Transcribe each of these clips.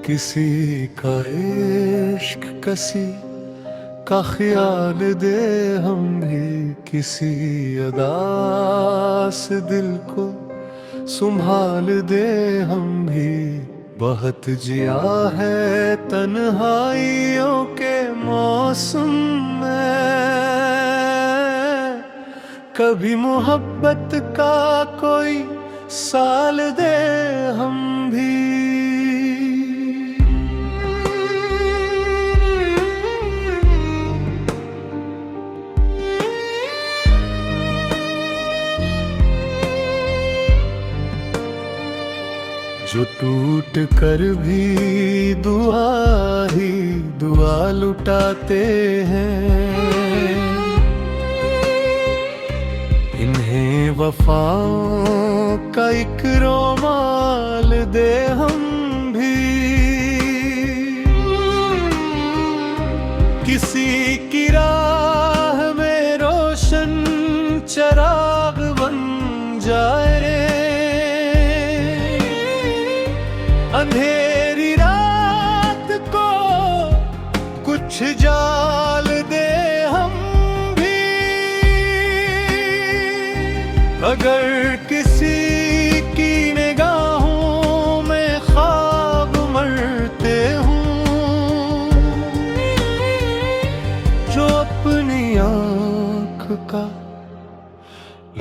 किसी का इश्क कसी का ख्याल दे हम भी, किसी अदा से दिल को संभाल दे हम भी। बहुत जिया है तन्हाइयों के मौसम में, कभी मोहब्बत का कोई साल दे हम भी। जो टूट कर भी दुआ ही दुआ लुटाते हैं, इन्हें वफाओं का एक रोमाल दे हम भी। किसी की राह में रोशन चराग बन जाए, अंधेरी रात को कुछ जाल दे हम भी। अगर किसी की निगाहों में ख्वाब मरते हूँ, जो अपनी आँख का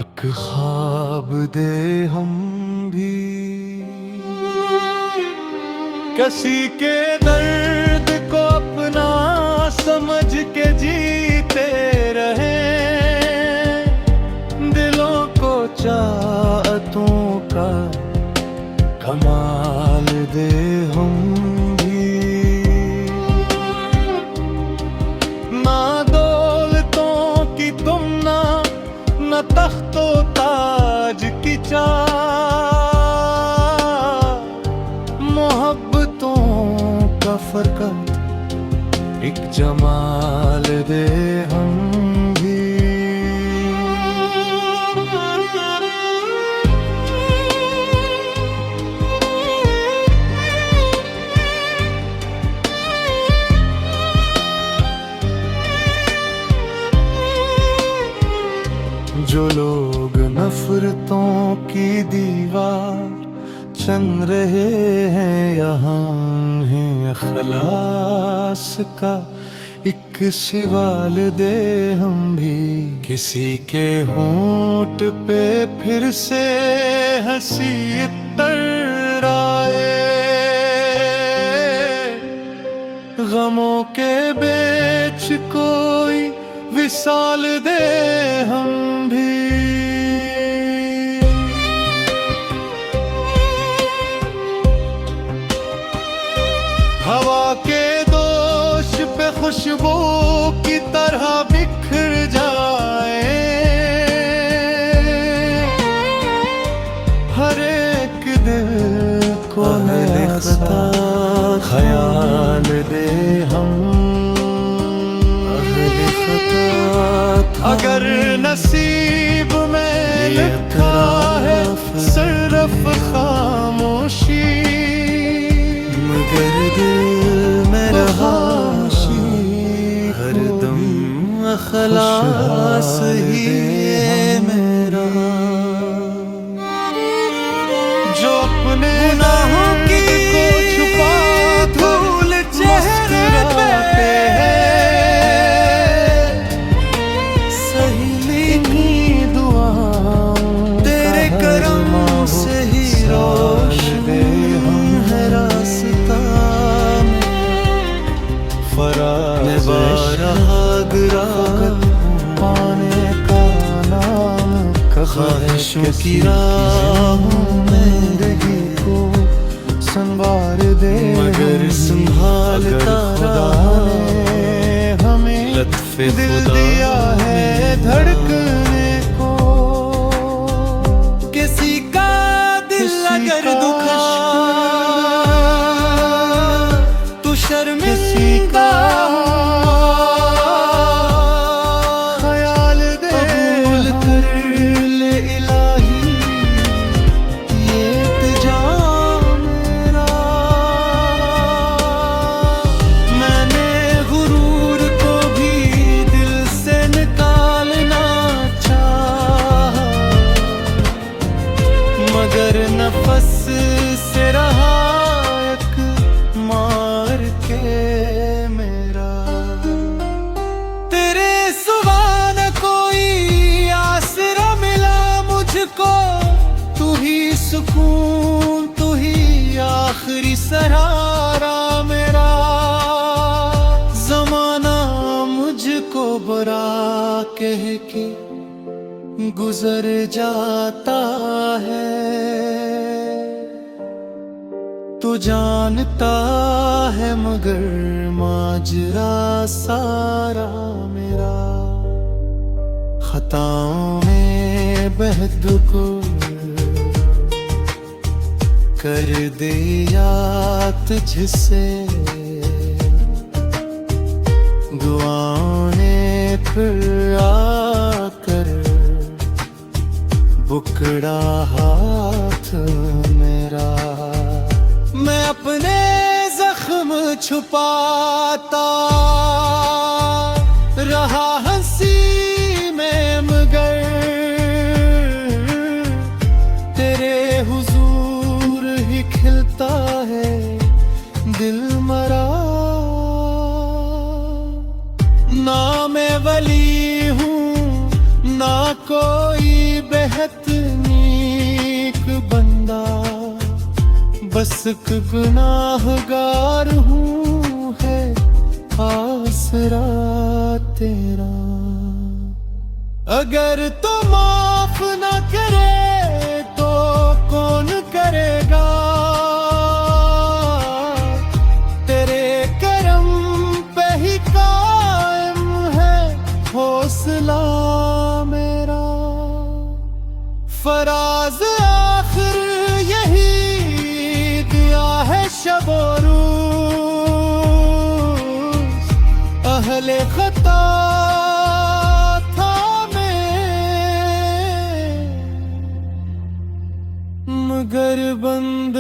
एक ख्वाब दे हम भी। किसी के दर्द को अपना समझ के जीते रहे, दिलों को चाहतों का कमाल दे हम भी। ना दौलतों की तुम न तख्तो ताज की चाह, मोहब्बतों का फरकत एक जमाल दे हम भी। जो लोग नफरतों की दीवार चन रहे हैं, यहाँ है अखलास का एक सवाल दे हम भी। किसी के होंठ पे फिर से हंसी तर आए, गमों के बेच कोई विसाल दे हम भी। हवा के दोष पे खुशबू की तरह बिखर जाए, हर एक दिल को नया ख्याल दे हम। अगर नसीब में लिखा है सिर्फ खामोशी, मगर दिल में रहा हरदम अखलास ही है मेरा। जो अपने गुनाहों की को छुपा धूल चेहरे पे है, सही दुआ तेरे करम से ही रोशन है रास्ता। पाने का नाम ख्वाहिशों की राहों में जिंदगी को संवार दे, मगर संभालता हमें दिल दिया है धड़कने को। किसी का दिल अगर दुखा तो शर्मिंदा का ख्याल दे कबूल कर ले इलाही, ये इल्तिजा मेरा। आखिरी सहारा मेरा। जमाना मुझको बुरा कह के गुजर जाता है। तू जानता है मगर माजरा सारा मेरा। खताओं में बेहद को कर दिया तुझसे। दुआओं ने फिर आकर बुकड़ा हाथ मेरा। मैं अपने जख्म छुपाता रहा हंसी में मगर तेरे हुजूर ही खिलता है दिल मरा। ना मैं वली हूँ ना कोई बेहद नीक बंदा, बस एक गुनाहगार हूँ है आसरा तेरा। अगर तो माफ न करे तो कौन करेगा। तेरे करम पे ही कायम है हौसला मेरा। फराज आखिर यही दिया है शब रोज अहले खता था मैं, मगर बंद